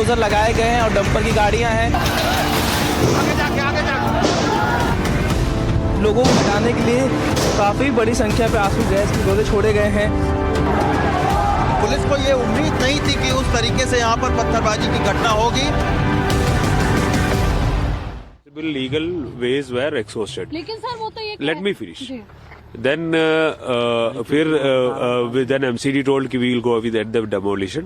Bulldozer लगाए गए हैं और डंपर की गाड़ियां हैं। लोगों को हटाने के लिए काफ़ी बड़ी संख्या पे आंसू गैस के गोले छोड़े गए हैं। पुलिस को ये उम्मीद नहीं थी कि उस तरीके से यहाँ पर पत्थरबाजी की घटना होगी। Legal ways were exhausted. लेकिन सर वो तो ये Let me finish. Then फिर then MCD told कि we'll go with the demolition.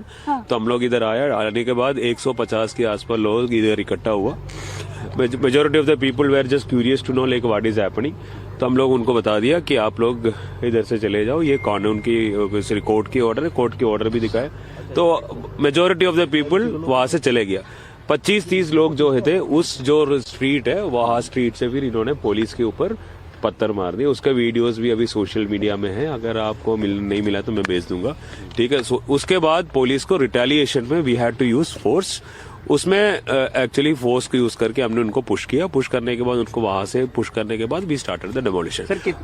तो हम लोग इधर आने के बाद 150 के आसपास लोग इधर इकट्ठा हुआ। Majority of the people were just curious to know like what is happening. तो हम लोग उनको बता दिया कि आप लोग इधर से चले जाओ, ये कानून की कोर्ट की ऑर्डर है, कोर्ट की ऑर्डर भी दिखाए। तो मेजोरिटी ऑफ द पीपल वहां से चले गया। 25-30 लोग जो थे उस जो स्ट्रीट है वहां स्ट्रीट से फिर इन्होंने पुलिस के ऊपर पत्थर मार दिए। उसका वीडियोस भी अभी सोशल मीडिया में है, अगर आपको नहीं मिला तो मैं भेज दूंगा, ठीक है। उसके बाद पुलिस को रिटेलिएशन में we had to use force. उसमें एक्चुअली फोर्स को यूज करके हमने उनको पुश किया। पुश करने के बाद उनको वहां से पुश करने के बाद वी स्टार्टेड द डेमोलिशन।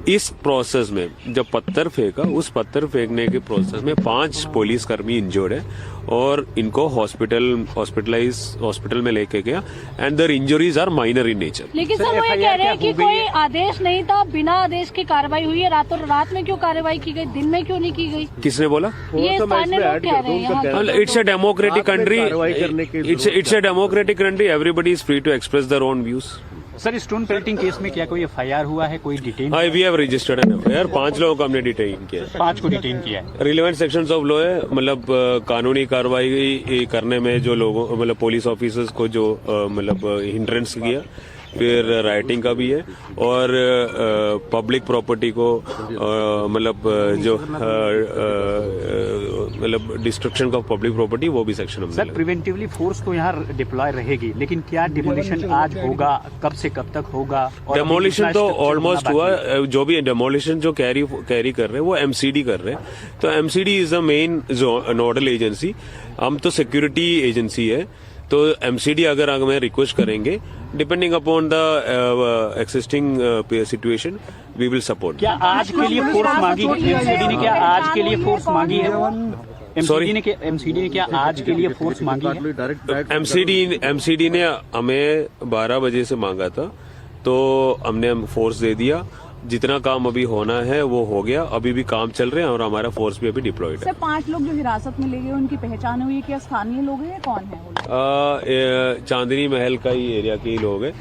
इस प्रोसेस में जब पत्थर फेंका, उस पत्थर फेंकने के प्रोसेस में 5 पुलिसकर्मी इंजर्ड है और इनको हॉस्पिटल में लेके गया and their injuries are minor in nature. लेकिन सर वो ये कह रहे हैं कि कोई आदेश नहीं था, बिना आदेश की कार्रवाई हुई है। रात में क्यों कार्रवाई की गई, दिन में क्यों नहीं की गई? किसने बोला? ये स्थानीय लोग कह रहे हैं। It's a democratic country, it's a democratic country, everybody is free to express their own views. Sir, stone pelting case में क्या कोई FIR हुआ है, कोई detain? We have registered an FIR। 5 लोगों को हमने डिटेन किया। 5 को डिटेन किया है। रिलेवेंट सेक्शंस ऑफ लॉ है, मतलब कानूनी कार्रवाई करने में जो लोगों मतलब पुलिस ऑफिसर्स को जो मतलब हिंड्रेंस किया, फिर राइटिंग का भी है और पब्लिक प्रॉपर्टी को मतलब जो मतलब डिस्ट्रक्शन ऑफ पब्लिक प्रॉपर्टी वो भी सेक्शन में। सर, प्रिवेंटिवली फोर्स तो यहाँ डिप्लॉय रहेगी, लेकिन क्या डिमोलिशन आज होगा, कब से कब तक होगा? डेमोलिशन तो ऑलमोस्ट हुआ। जो भी डेमोलिशन जो कैरी कर रहे हैं वो MCD कर रहे हैं। तो MCD is the main nodal agency, हम तो सिक्योरिटी एजेंसी है। तो MCD अगर हमें रिक्वेस्ट करेंगे, depending upon the existing situation we will support. क्या आज के लिए फोर्स मांगी है MCD ने? क्या आज के लिए फोर्स मांगी है? MCD ने क्या आज के लिए फोर्स मांगी है? MCD ने हमें 12 बजे से मांगा था, तो हमने फोर्स दे दिया। जितना काम अभी होना है वो हो गया, अभी भी काम चल रहे हैं और हमारा फोर्स भी अभी डिप्लॉयड है। सर, 5 लोग जो हिरासत में ले गए उनकी पहचान हुई है? क्या स्थानीय लोग हैं, कौन है वो? चांदनी महल का ही एरिया के ही लोग हैं।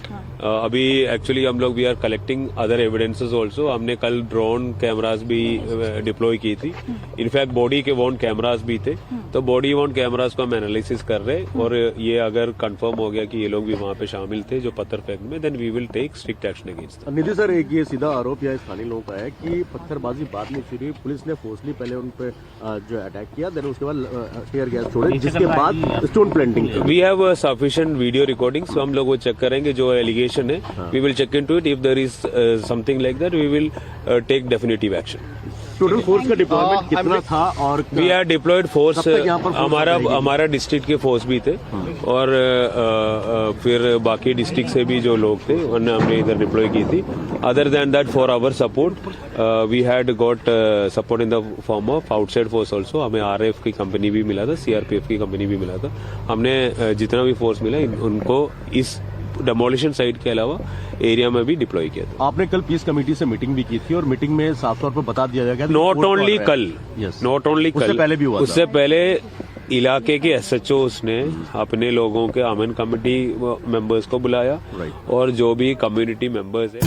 अभी एक्चुअली हम लोग we are collecting other evidences also. हमने कल ड्रोन कैमराज भी डिप्लॉय की थी। इनफैक्ट बॉडी के वॉन्ट कैमराज भी थे, तो बॉडी वॉन्ट कैमराज को हम एनालिसिस कर रहे हैं और ये अगर कंफर्म हो गया कि ये लोग भी वहाँ पे शामिल थे जो पत्थर फेंकने में, then we will take strict action against them. Nidhi sir, एक ये सीधा आरोप या स्थानीय लोगों का है कि पत्थरबाजी बाद में शुरू हुई, पुलिस ने फोर्सली पहले उन पे जो अटैक किया, देन उसके बाद टीयर गैस छोड़े, जिसके बाद stone planting. We have sufficient video recordings, हम लोग वो चेक करेंगे। जो एलिगेशन है we will check into it, if there is something like that we will take definitive action. Total force का डिप्लॉयमेंट कितना था? और वी आर डिप्लॉयड फोर्स, हमारा डिस्ट्रिक्ट के फोर्स भी थे और फिर बाकी डिस्ट्रिक्ट से भी जो लोग थे उन्हें हमने इधर डिप्लॉय की थी। Other than that for our support we had got support in the form of outside force also. हमें RF की कंपनी भी मिला था, CRPF की कंपनी भी मिला था। हमने जितना भी फोर्स मिला उनको इस डेमोलिशन साइट के अलावा एरिया में भी डिप्लॉय किया था। आपने कल पीस कमेटी से मीटिंग भी की थी और मीटिंग में साफ तौर पर बता दिया गया नॉट ओनली कल, नॉट ओनली कल, उससे पहले भी हुआ। उससे पहले इलाके के SHOs ने अपने लोगों के अमेन कमेटी मेंबर्स को बुलाया और जो भी कम्युनिटी मेंबर्स है।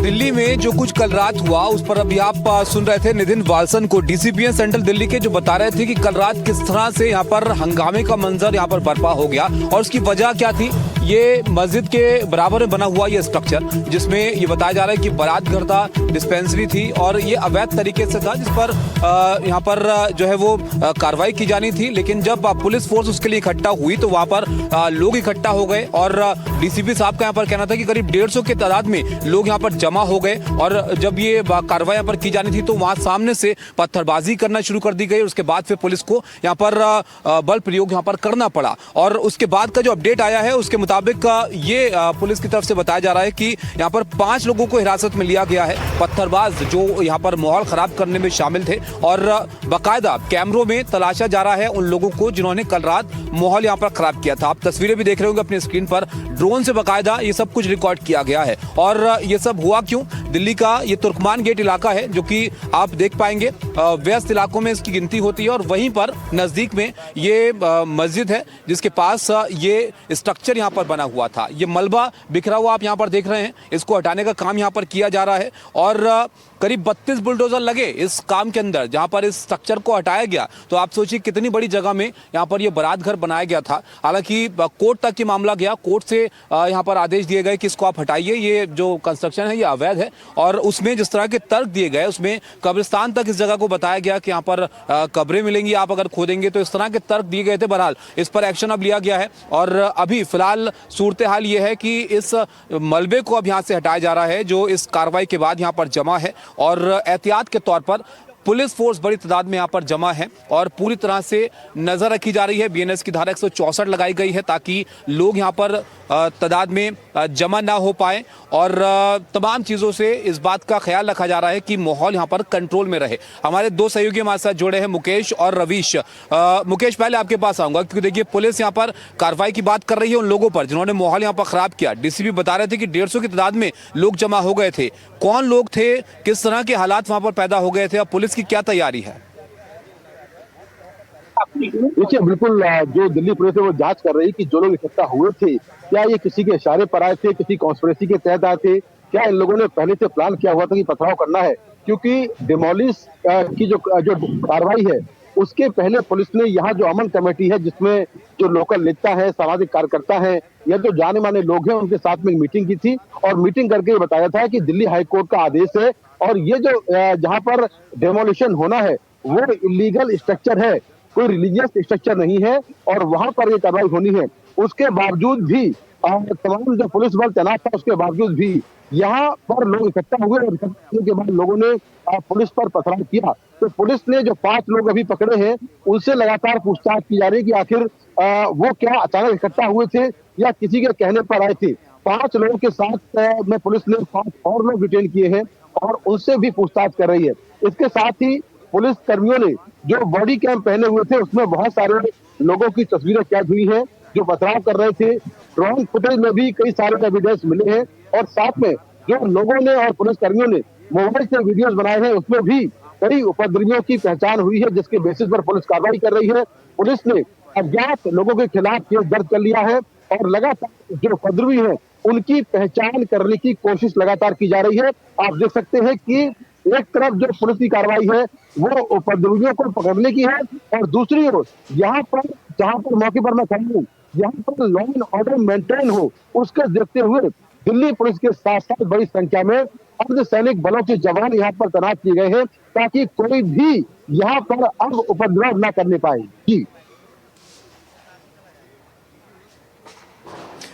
दिल्ली में जो कुछ कल रात हुआ उस पर अभी आप सुन रहे थे नितिन वालसन को, DCPN सेंट्रल दिल्ली के, जो बता रहे थे कि कल रात किस तरह से यहाँ पर हंगामे का मंजर यहाँ पर बर्पा हो गया और उसकी वजह क्या थी। ये मस्जिद के बराबर में बना हुआ ये स्ट्रक्चर, जिसमें ये बताया जा रहा है कि बारात घर था, डिस्पेंसरी थी और ये अवैध तरीके से था, जिस पर यहाँ पर जो है वो कार्रवाई की जानी थी। लेकिन जब पुलिस फोर्स उसके लिए इकट्ठा हुई तो वहाँ पर लोग इकट्ठा हो गए और DCP साहब का यहाँ पर कहना था कि करीब 150 की तादाद में लोग यहाँ पर जमा हो गए और जब ये कार्रवाई यहाँ पर की जानी थी तो वहाँ सामने से पत्थरबाजी करना शुरू कर दी गई। उसके बाद फिर पुलिस को यहाँ पर बल प्रयोग यहाँ पर करना पड़ा और उसके बाद का जो अपडेट आया है उसके मुताबिक ये पुलिस की तरफ से बताया जा रहा है कि यहाँ पर 5 लोगों को हिरासत में लिया गया है, पत्थरबाज जो यहाँ पर माहौल खराब करने में शामिल थे, और बाकायदा कैमरों में तलाशा जा रहा है उन लोगों को जिन्होंने कल रात माहौल यहाँ पर खराब किया था। आप तस्वीरें भी देख रहे होंगे अपनी स्क्रीन पर, ड्रोन से बाकायदा ये सब कुछ रिकॉर्ड किया गया है। और ये सब हुआ क्यों? दिल्ली का ये तुर्कमान गेट इलाका है जो कि आप देख पाएंगे व्यस्त इलाकों में इसकी गिनती होती है, और वहीं पर नजदीक में ये मस्जिद है जिसके पास ये स्ट्रक्चर यहाँ पर बना हुआ था। ये मलबा बिखरा हुआ आप यहाँ पर देख रहे हैं, इसको हटाने का काम यहाँ पर किया जा रहा है, और करीब 32 बुलडोजर लगे इस काम के अंदर जहाँ पर इस स्ट्रक्चर को हटाया गया। तो आप सोचिए कितनी बड़ी जगह में यहाँ पर ये बारात घर बनाया गया था। हालांकि कोर्ट तक ये मामला गया, कोर्ट से यहाँ पर आदेश दिए गए कि इसको आप हटाइए, ये जो कंस्ट्रक्शन है ये अवैध है, और उसमें जिस तरह के तर्क दिए गए उसमें कब्रिस्तान तक इस जगह को बताया गया कि यहाँ पर कब्रें मिलेंगी आप अगर खोदेंगे, तो इस तरह के तर्क दिए गए थे। बहरहाल इस पर एक्शन अब लिया गया है, और अभी फिलहाल सूरत हाल ये है कि इस मलबे को अब यहाँ से हटाया जा रहा है जो इस कार्रवाई के बाद यहाँ पर जमा है, और एहतियात के तौर पर पुलिस फोर्स बड़ी तादाद में यहाँ पर जमा है और पूरी तरह से नजर रखी जा रही है। बीएनएस की धारा 164 लगाई गई है ताकि लोग यहाँ पर तादाद में जमा ना हो पाए, और तमाम चीज़ों से इस बात का ख्याल रखा जा रहा है कि माहौल यहाँ पर कंट्रोल में रहे। हमारे 2 सहयोगी हमारे साथ जुड़े हैं, मुकेश और रवीश। मुकेश, पहले आपके पास आऊँगा क्योंकि देखिए पुलिस यहाँ पर कार्रवाई की बात कर रही है उन लोगों पर जिन्होंने माहौल यहाँ पर ख़राब किया। डीसीपी बता रहे थे कि 150 की तादाद में लोग जमा हो गए थे। कौन लोग थे, किस तरह के हालात वहाँ पर पैदा हो गए थे, और पुलिस की क्या तैयारी है? देखिए, बिल्कुल जो दिल्ली पुलिस है वो जांच कर रही कि जो लोग इकट्ठा हुए थे क्या ये किसी के इशारे पर आए थे, किसी कॉन्स्पिरेसी के तहत आए थे, क्या इन लोगों ने पहले से प्लान किया हुआ था कि पथराव करना है? क्योंकि डिमोलिश की जो कार्रवाई है उसके पहले पुलिस ने यहाँ जो अमन कमेटी है जिसमें जो लोकल नेता है, सामाजिक कार्यकर्ता है या जो जाने माने लोग हैं उनके साथ में एक मीटिंग की थी, और मीटिंग करके बताया था कि दिल्ली हाईकोर्ट का आदेश है और ये जो जहाँ पर डेमोलिशन होना है वो इलीगल स्ट्रक्चर है, कोई रिलीजियस स्ट्रक्चर नहीं है, और वहां पर ये कार्रवाई होनी है। उसके बावजूद भी तमाम जो पुलिस बल तैनात था उसके बावजूद भी यहाँ पर लोग इकट्ठा हुए, और इकट्ठा होने के बाद लोगों ने पुलिस पर पथराव किया। तो पुलिस ने जो 5 लोग अभी पकड़े हैं उनसे लगातार पूछताछ की जा रही है कि आखिर वो क्या अचानक इकट्ठा हुए थे या किसी के कहने पर आए थे। 5 लोगों के साथ में पुलिस ने 5 और लोग डिटेन किए हैं और उनसे भी पूछताछ कर रही है। इसके साथ ही पुलिस कर्मियों ने जो बॉडी कैम पहने हुए थे उसमें बहुत सारे लोगों की तस्वीरें कैद हुई हैं जो पथराव कर रहे थे। ड्रोन फुटेज में भी कई सारे एविडेंस मिले हैं, और साथ में जो लोगों ने और पुलिस कर्मियों ने मोबाइल से वीडियोस बनाए हैं उसमें भी कई उपद्रवियों की पहचान हुई है, जिसके बेसिस पर पुलिस कार्रवाई कर रही है। पुलिस ने अज्ञात लोगों के खिलाफ केस दर्ज कर लिया है और लगातार जो उपद्रवी है उनकी पहचान करने की कोशिश लगातार की जा रही है। आप देख सकते हैं कि एक तरफ जो पुलिस की कार्रवाई है वो उपद्रवियों को पकड़ने की है, और दूसरी ओर यहाँ पर जहाँ पर मौके पर मैं खड़ा हूँ यहाँ पर लॉ एंड ऑर्डर मेंटेन हो उसके देखते हुए दिल्ली पुलिस के साथ साथ बड़ी संख्या में अर्धसैनिक बलों के जवान यहाँ पर तैनात किए गए हैं ताकि कोई भी यहाँ पर अब उपद्रव न करने पाए। जी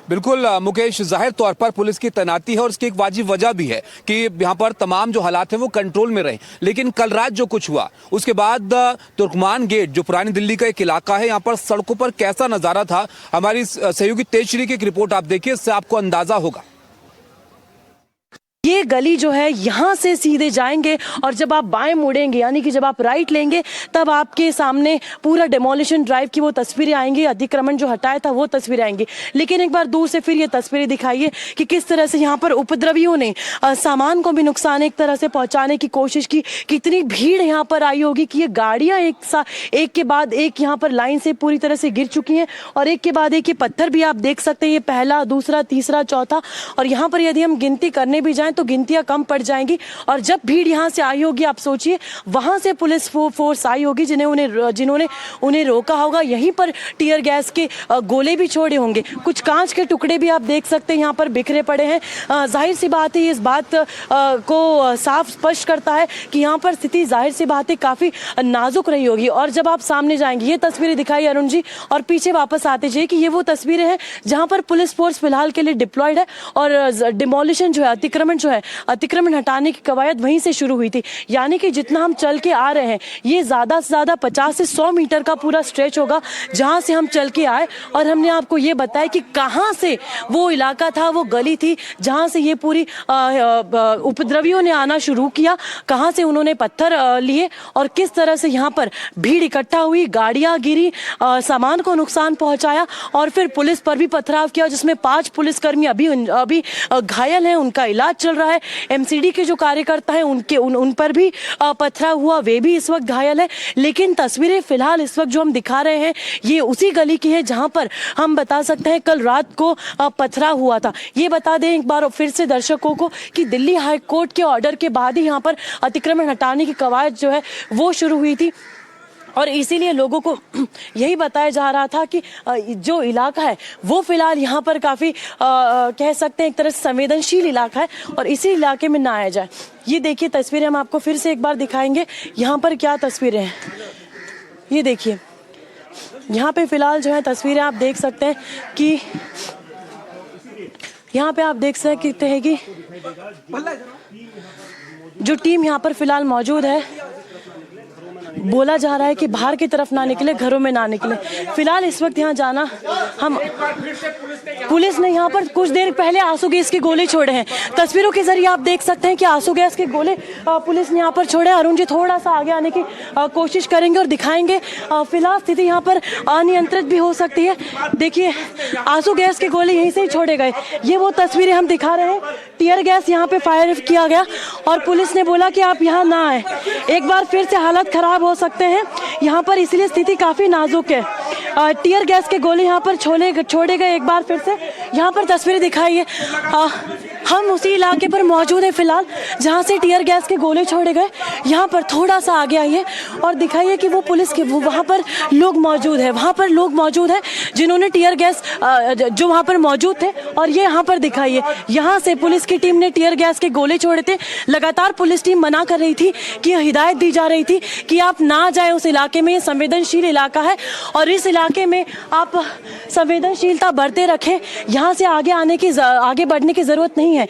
बिल्कुल मुकेश, जाहिर तौर पर पुलिस की तैनाती है और इसकी एक वाजिब वजह भी है कि यहाँ पर तमाम जो हालात हैं वो कंट्रोल में रहे। लेकिन कल रात जो कुछ हुआ उसके बाद तुर्कमान गेट जो पुरानी दिल्ली का एक इलाका है, यहाँ पर सड़कों पर कैसा नज़ारा था, हमारी सहयोगी तेजश्री की एक रिपोर्ट आप देखिए, इससे आपको अंदाजा होगा। ये गली जो है यहाँ से सीधे जाएंगे और जब आप बाएं मुड़ेंगे यानी कि जब आप राइट लेंगे तब आपके सामने पूरा डेमोलिशन ड्राइव की वो तस्वीरें आएंगी, अतिक्रमण जो हटाया था वो तस्वीरें आएंगी। लेकिन एक बार दूर से फिर ये तस्वीरें दिखाइए कि किस तरह से यहाँ पर उपद्रवियों ने सामान को भी नुकसान एक तरह से पहुँचाने की कोशिश की। कितनी भीड़ यहाँ पर आई होगी कि ये गाड़ियाँ एक के बाद एक यहाँ पर लाइन से पूरी तरह से गिर चुकी हैं, और एक के बाद एक ये पत्थर भी आप देख सकते हैं, ये पहला, दूसरा, तीसरा, चौथा, और यहाँ पर यदि हम गिनती करने भी जाएं तो गिनतियां कम पड़ जाएंगी। और जब भीड़ यहाँ से आई होगी, आप सोचिए वहां से पुलिस फोर्स आई होगी जिन्होंने उन्हें रोका होगा। यहीं पर टीयर गैस के गोले भी छोड़े होंगे, कुछ कांच के टुकड़े भी आप देख सकते हैं यहाँ पर बिखरे पड़े हैं। जाहिर सी बात है, इस बात को साफ स्पष्ट करता है कि यहाँ पर स्थिति जाहिर सी बात है काफी नाजुक रही होगी। और जब आप सामने जाएंगे, ये तस्वीरें दिखाई अरुण जी, और पीछे वापस आते जाइए कि ये वो तस्वीरें हैं जहां पर पुलिस फोर्स फिलहाल के लिए डिप्लॉयड है और डिमोलिशन जो है, अतिक्रमण जो जो है अतिक्रमण हटाने की कवायद वहीं से शुरू हुई थी। यानी कि जितना हम चल के आ रहे हैं ये ज़्यादा से ज़्यादा 50 से 100 मीटर का पूरा स्ट्रेच होगा जहां से हम चल के आए। और हमने आपको ये बताया कि कहां से वो इलाका था, वो गली थी जहां से ये पूरी उपद्रवियों ने आना शुरू किया, कहां से उन्होंने पत्थर लिए और किस तरह से यहाँ पर भीड़ इकट्ठा हुई, गाड़ियां गिरी, सामान को नुकसान पहुंचाया और फिर पुलिस पर भी पथराव किया, जिसमें 5 पुलिसकर्मी अभी घायल हैं, उनका इलाज चल रहा है। एमसीडी के जो कार्यकर्ता हैं उन पर भी पथराव हुआ, वे भी इस वक्त घायल है। लेकिन तस्वीरें फिलहाल इस वक्त जो हम दिखा रहे हैं ये उसी गली की है जहां पर हम बता सकते हैं कल रात को पथराव हुआ था। ये बता दें एक बार फिर से दर्शकों को कि दिल्ली हाई कोर्ट के ऑर्डर के बाद ही यहाँ पर अतिक्रमण हटाने की कवायद जो है वो शुरू हुई थी और इसीलिए लोगों को यही बताया जा रहा था कि जो इलाका है वो फिलहाल यहाँ पर काफ़ी कह सकते हैं एक तरह से संवेदनशील इलाका है और इसी इलाके में ना आया जाए। ये देखिए तस्वीरें हम आपको फिर से एक बार दिखाएंगे, यहाँ पर क्या तस्वीरें हैं ये देखिए। यहाँ पे फिलहाल जो है तस्वीरें आप देख सकते हैं कि यहाँ पे आप देख सकते हैं कि जो टीम यहाँ पर फिलहाल मौजूद है बोला जा रहा है कि बाहर की तरफ ना निकले, घरों में ना निकले। फिलहाल इस वक्त यहाँ जाना हम पुलिस ने यहाँ पर कुछ देर पहले आंसू गैस के गोले छोड़े हैं। तस्वीरों के जरिए आप देख सकते हैं कि आंसू गैस के गोले पुलिस ने यहाँ पर छोड़े। अरुण जी थोड़ा सा आगे आने की कोशिश करेंगे और दिखाएंगे। फिलहाल स्थिति यहाँ पर अनियंत्रित भी हो सकती है। देखिए आंसू गैस के गोले यहीं से ही छोड़े गए। ये वो तस्वीरें हम दिखा रहे हैं। टीयर गैस यहाँ पे फायर किया गया और पुलिस ने बोला कि आप यहाँ ना आए, एक बार फिर से हालत खराब हो सकते हैं यहाँ पर, इसलिए स्थिति काफी नाजुक है। टीयर गैस के गोले यहाँ पर छोड़े गए एक बार फिर से। यहाँ पर तस्वीरें दिखाइए, हम उसी इलाके पर मौजूद है फिलहाल जहाँ से टीयर गैस के गोले छोड़े गए। यहाँ पर थोड़ा सा आगे आइए और दिखाइए कि वो पुलिस के वहाँ पर लोग मौजूद है, वहाँ पर लोग मौजूद हैं जिन्होंने टीयर गैस जो वहाँ पर मौजूद थे। और ये यहाँ पर दिखाइए, यहाँ से पुलिस की टीम ने टीयर गैस के गोले छोड़े थे। लगातार पुलिस टीम मना कर रही थी कि हिदायत दी जा रही थी कि आप ना जाएं उस इलाके में, ये संवेदनशील इलाका है और इस इलाके में आप संवेदनशीलता बरते रखें, यहाँ से आगे बढ़ने की जरूरत नहीं है।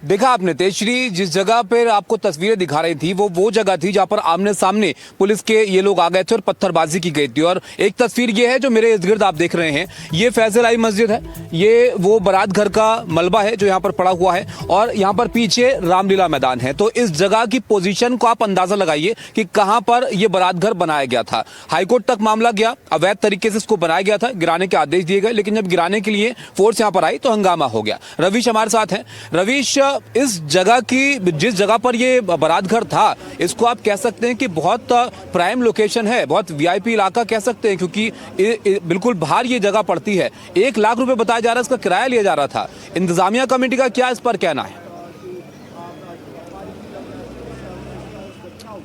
देखा आपने तेजश्री, जिस जगह पर आपको तस्वीरें दिखा रही थी वो जगह थी जहां पर आमने सामने पुलिस के ये लोग आ गए थे और पत्थरबाजी की गई थी। और एक तस्वीर ये है जो मेरे इर्द गिर्द आप देख रहे हैं, ये फैजल आई मस्जिद है, ये वो बारात घर का मलबा है जो यहाँ पर पड़ा हुआ है और यहाँ पर पीछे रामलीला मैदान है। तो इस जगह की पोजीशन को आप अंदाजा लगाइए कि कहाँ पर यह बारात घर बनाया गया था। हाईकोर्ट तक मामला गया, अवैध तरीके से इसको बनाया गया था, गिराने के आदेश दिए गए, लेकिन जब गिराने के लिए फोर्स यहाँ पर आई तो हंगामा हो गया। रवीश हमारे साथ हैं। रवीश, इस जगह की जिस जगह पर ये बारात घर था इसको आप कह सकते हैं कि बहुत प्राइम लोकेशन है, बहुत वीआईपी इलाका कह सकते हैं, क्योंकि बिल्कुल बाहर ये जगह पड़ती है। 1 लाख रुपए बताया जा रहा है इसका किराया लिया जा रहा था। इंतजामिया कमेटी का क्या इस पर कहना है?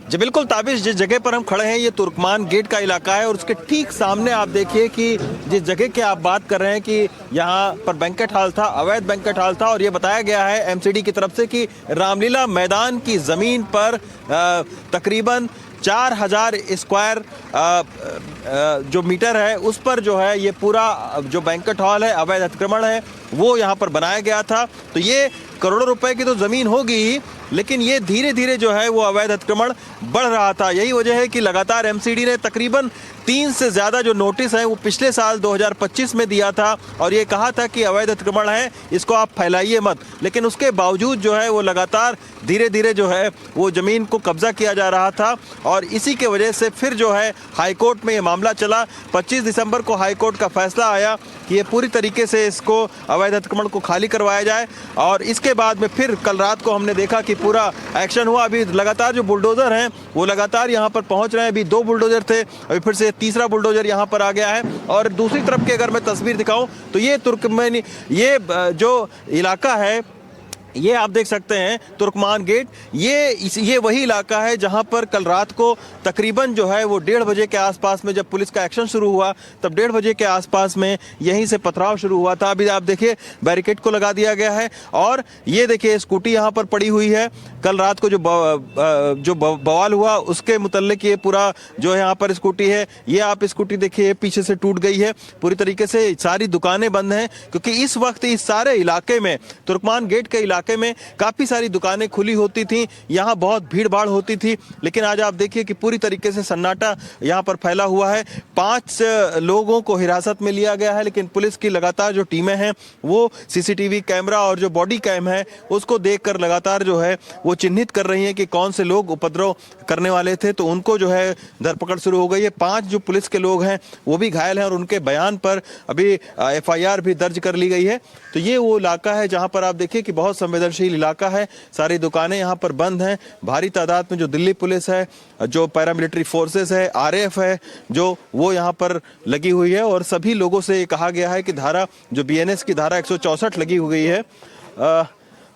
जी बिल्कुल ताबिश, जिस जगह पर हम खड़े हैं ये तुर्कमान गेट का इलाका है और उसके ठीक सामने आप देखिए कि जिस जगह की आप बात कर रहे हैं कि यहाँ पर बैंकेट हॉल था, अवैध बैंकेट हॉल था और ये बताया गया है एमसीडी की तरफ से कि रामलीला मैदान की ज़मीन पर तकरीबन 4000 स्क्वायर जो मीटर है उस पर जो है ये पूरा जो बैंकेट हॉल है, अवैध अतिक्रमण है, वो यहाँ पर बनाया गया था। तो ये करोड़ों रुपए की तो ज़मीन होगी ही, लेकिन ये धीरे धीरे जो है वो अवैध अतिक्रमण बढ़ रहा था। यही वजह है कि लगातार एमसीडी ने तकरीबन 3 से ज़्यादा जो नोटिस है वो पिछले साल 2025 में दिया था और ये कहा था कि अवैध अतिक्रमण है, इसको आप फैलाइए मत। लेकिन उसके बावजूद जो है वो लगातार धीरे धीरे जो है वो ज़मीन को कब्जा किया जा रहा था और इसी के वजह से फिर जो है हाईकोर्ट में ये मामला चला। 25 दिसंबर को हाईकोर्ट का फैसला आया कि ये पूरी तरीके से इसको अवैध अतिक्रमण को खाली करवाया जाए और इसके बाद में फिर कल रात को हमने देखा कि पूरा एक्शन हुआ। अभी लगातार जो बुलडोज़र हैं वो लगातार यहाँ पर पहुँच रहे हैं। अभी 2 बुलडोज़र थे, अभी फिर से तीसरा बुलडोज़र यहाँ पर आ गया है। और दूसरी तरफ की अगर मैं तस्वीर दिखाऊं तो ये तुर्कमेनी, ये जो इलाका है ये आप देख सकते हैं तुर्कमान गेट, ये वही इलाका है जहां पर कल रात को तकरीबन जो है वो 1:30 बजे के आसपास में जब पुलिस का एक्शन शुरू हुआ, तब 1:30 बजे के आसपास में यहीं से पथराव शुरू हुआ था। अभी आप देखिए बैरिकेड को लगा दिया गया है और ये देखिए स्कूटी यहाँ पर पड़ी हुई है। कल रात को जो बवाल हुआ उसके मुतल्लिक ये पूरा जो है यहाँ पर स्कूटी है, ये आप स्कूटी देखिए पीछे से टूट गई है पूरी तरीके से। सारी दुकानें बंद हैं क्योंकि इस वक्त इस सारे इलाके में, तुर्कमान गेट के इलाके में काफी सारी दुकानें खुली होती थी, यहाँ बहुत भीड़ भाड़ होती थी। लेकिन आज आप देखिए कि पूरी तरीके से सन्नाटा यहाँ पर फैला हुआ है। 5 लोगों को हिरासत में लिया गया है, लेकिन पुलिस की लगातार जो टीमें हैं वो सीसीटीवी कैमरा और जो बॉडी कैम है उसको देखकर लगातार जो है वो चिन्हित कर रही हैं कि कौन से लोग उपद्रव करने वाले थे, तो उनको जो है धरपकड़ शुरू हो गई है। 5 जो पुलिस के लोग हैं वो भी घायल हैं और उनके बयान पर अभी FIR भी दर्ज कर ली गई है। तो ये वो इलाका है जहां पर आप देखिए कि बहुत संवेदनशील इलाका है, सारी दुकानें यहां पर बंद हैं। भारी तादाद में जो दिल्ली पुलिस है, जो पैरामिलिट्री फोर्सेस है, RAF है, जो वो यहां पर लगी हुई है और सभी लोगों से कहा गया है कि धारा जो BNS की धारा 164 लगी हुई है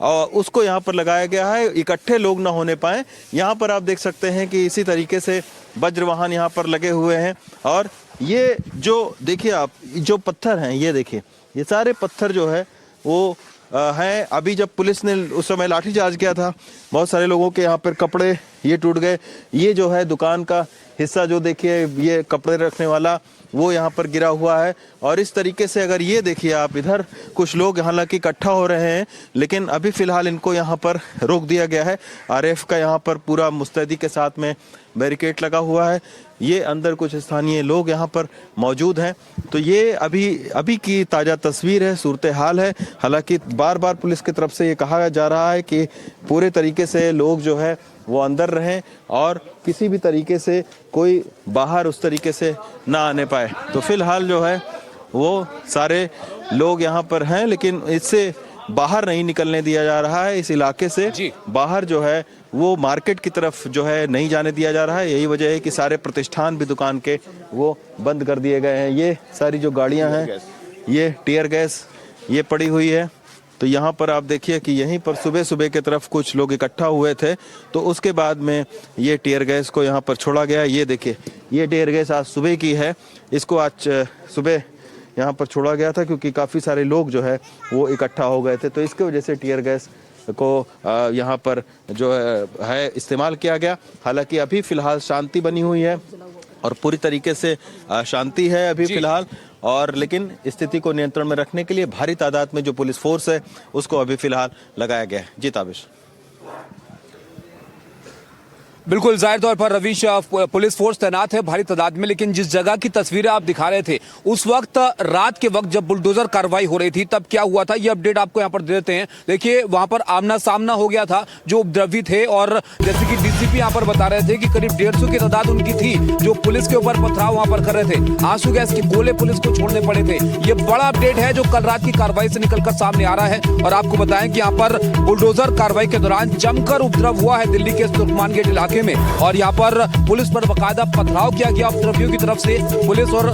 और उसको यहाँ पर लगाया गया है, इकट्ठे लोग ना होने पाए। यहाँ पर आप देख सकते हैं कि इसी तरीके से वज्र वाहन यहाँ पर लगे हुए हैं और ये जो देखिए आप जो पत्थर हैं, ये देखिए ये सारे पत्थर जो है वो हैं। अभी जब पुलिस ने उस समय लाठीचार्ज किया था, बहुत सारे लोगों के यहाँ पर कपड़े ये टूट गए। ये जो है दुकान का हिस्सा जो देखिए ये कपड़े रखने वाला वो यहाँ पर गिरा हुआ है और इस तरीके से अगर ये देखिए आप इधर कुछ लोग हालांकि इकट्ठा हो रहे हैं, लेकिन अभी फिलहाल इनको यहाँ पर रोक दिया गया है। RAF का यहाँ पर पूरा मुस्तैदी के साथ में बैरिकेड लगा हुआ है। ये अंदर कुछ स्थानीय लोग यहाँ पर मौजूद हैं। तो ये अभी की ताज़ा तस्वीर है, सूरत हाल है। हालांकि बार बार पुलिस की तरफ से ये कहा जा रहा है कि पूरे तरीके से लोग जो है वो अंदर रहें और किसी भी तरीके से कोई बाहर उस तरीके से ना आने पाए। तो फिलहाल जो है वो सारे लोग यहाँ पर हैं, लेकिन इससे बाहर नहीं निकलने दिया जा रहा है। इस इलाके से बाहर जो है वो मार्केट की तरफ जो है नहीं जाने दिया जा रहा है। यही वजह है कि सारे प्रतिष्ठान भी दुकान के वो बंद कर दिए गए हैं। ये सारी जो गाड़ियां हैं, ये टीयर गैस ये पड़ी हुई है। तो यहाँ पर आप देखिए कि यहीं पर सुबह सुबह की तरफ कुछ लोग इकट्ठा हुए थे, तो उसके बाद में ये टीयर गैस को यहाँ पर छोड़ा गया। ये देखिए ये टीयर गैस आज सुबह की है, इसको आज सुबह यहाँ पर छोड़ा गया था क्योंकि काफ़ी सारे लोग जो है वो इकट्ठा हो गए थे, तो इसके वजह से टीयर गैस को यहाँ पर जो है इस्तेमाल किया गया। हालांकि अभी फ़िलहाल शांति बनी हुई है और पूरी तरीके से शांति है अभी फ़िलहाल, और लेकिन स्थिति को नियंत्रण में रखने के लिए भारी तादाद में जो पुलिस फोर्स है उसको अभी फ़िलहाल लगाया गया है। जी ताबिश। बिल्कुल जाहिर तौर पर रवीश पुलिस फोर्स तैनात है भारी तादाद में, लेकिन जिस जगह की तस्वीरें आप दिखा रहे थे उस वक्त रात के वक्त जब बुलडोजर कार्रवाई हो रही थी तब क्या हुआ था, ये अपडेट आपको यहाँ पर दे देते हैं। देखिए वहां पर आमना सामना हो गया था जो उपद्रवी थे, और जैसे कि DCP यहाँ पर बता रहे थे कि करीब 150 की तादाद उनकी थी जो पुलिस के ऊपर पथराव वहां पर कर रहे थे। आंसू गैस के गोले पुलिस को छोड़ने पड़े थे। ये बड़ा अपडेट है जो कल रात की कार्रवाई से निकलकर सामने आ रहा है। और आपको बताएं कि यहाँ पर बुलडोजर कार्रवाई के दौरान जमकर उपद्रव हुआ है दिल्ली के तुर्कमान गेट इलाके में, और यहाँ पर पुलिस पर बकायदा पथराव किया गया उपद्रवियों की तरफ से। पुलिस और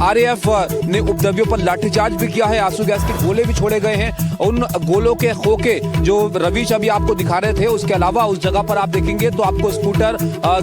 RAF ने उपद्रवियों पर लाठीचार्ज भी किया है, आंसू गैस के गोले भी छोड़े गए हैं। उन गोलों के खोखे जो रवीश अभी आपको दिखा रहे थे, उसके अलावा उस जगह पर आप देखेंगे तो आपको स्कूटर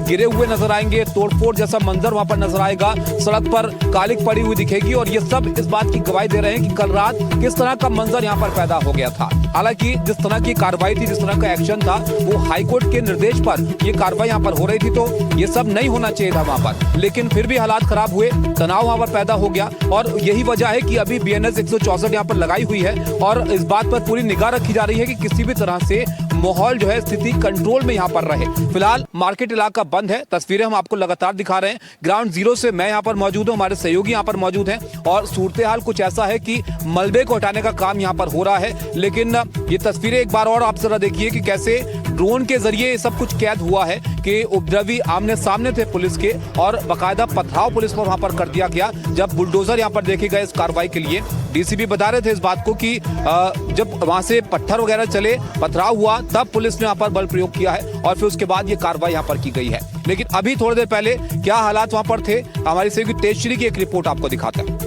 गिरे हुए नजर आएंगे, तोड़फोड़ जैसा मंजर वहां पर नजर आएगा, सड़क पर कालिक पड़ी हुई दिखेगी। और ये सब इस बात की गवाही दे रहे हैं कि कल रात किस तरह का मंजर यहाँ पर पैदा हो गया था। हालांकि जिस तरह की कार्रवाई थी, जिस तरह का एक्शन था, वो हाईकोर्ट के निर्देश पर ये कार्रवाई यहाँ पर हो रही थी, तो ये सब नहीं होना चाहिए था वहां पर, लेकिन फिर भी हालात खराब हुए, तनाव वहां पर पैदा हो गया। और यही वजह है कि अभी BNS 164 यहाँ पर लगाई हुई है और इस बात पर पूरी निगाह रखी जा रही है कि किसी भी तरह से माहौल जो है, स्थिति कंट्रोल में यहाँ पर रहे। फिलहाल मार्केट इलाका बंद है, तस्वीरें हम आपको लगातार दिखा रहे हैं। ग्राउंड जीरो से मैं यहाँ पर मौजूद हूँ, हमारे सहयोगी यहाँ पर मौजूद हैं, और सूरत हाल कुछ ऐसा है कि मलबे को हटाने का काम यहाँ पर हो रहा है। लेकिन ये तस्वीरें एक बार और आप जरा देखिए कि कैसे ड्रोन के जरिए सब कुछ कैद हुआ है कि उपद्रवी आमने सामने थे पुलिस के, और बाकायदा पथराव पुलिस पर वहां पर कर दिया गया जब बुलडोजर यहां पर देखे गए इस कार्रवाई के लिए। DCP बता रहे थे इस बात को कि जब वहां से पत्थर वगैरह चले, पथराव हुआ, तब पुलिस ने यहां पर बल प्रयोग किया है और फिर उसके बाद ये कार्रवाई यहां पर की गई है। लेकिन अभी थोड़ी देर पहले क्या हालात वहां पर थे, हमारी सहयोगी तेजश्री की एक रिपोर्ट आपको दिखाते हैं।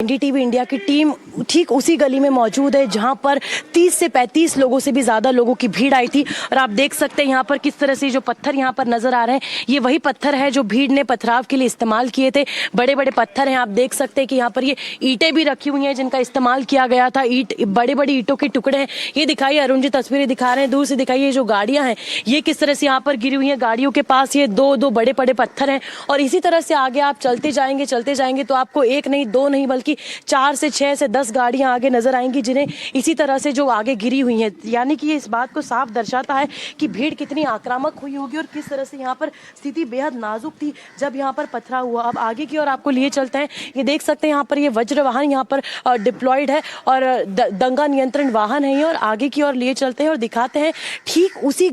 NDTV इंडिया की टीम ठीक उसी गली में मौजूद है जहां पर 30 से 35 लोगों से भी ज्यादा लोगों की भीड़ आई थी। और आप देख सकते हैं यहाँ पर किस तरह से जो पत्थर यहाँ पर नजर आ रहे हैं, ये वही पत्थर है जो भीड़ ने पथराव के लिए इस्तेमाल किए थे। बड़े बड़े पत्थर हैं, आप देख सकते हैं कि यहाँ पर ये ईंटें भी रखी हुई हैं जिनका इस्तेमाल किया गया था। ईंट, बड़े बड़े ईंटों के टुकड़े हैं। ये दिखाइए, अरुण जी तस्वीरें दिखा रहे हैं, दूर से दिखाइए जो गाड़ियां हैं ये किस तरह से यहाँ पर गिरी हुई हैं। गाड़ियों के पास ये दो बड़े बड़े पत्थर हैं। और इसी तरह से आगे आप चलते जाएंगे तो आपको एक नहीं, दो नहीं, बल्कि 4 से 6 से 10 गाड़ियां आगे नजर आएंगी जिन्हें इसी तरह से जो आगे गिरी हुई हैं। यानी कि ये इस बात को साफ दर्शाता है कि भीड़ कितनी आक्रामक हुई होगी और किस तरह से यहाँ पर स्थिति बेहद नाजुक थी जब यहाँ पर पथराव हुआ। अब आगे की ओर आपको लिए चलते हैं। ये देख सकते हैं यहाँ पर ये वज्र वाहन यहाँ पर डिप्लॉयड है और दंगा नियंत्रण वाहन है ये। और आगे की ओर लिए चलते हैं और दिखाते हैं ठीक उसी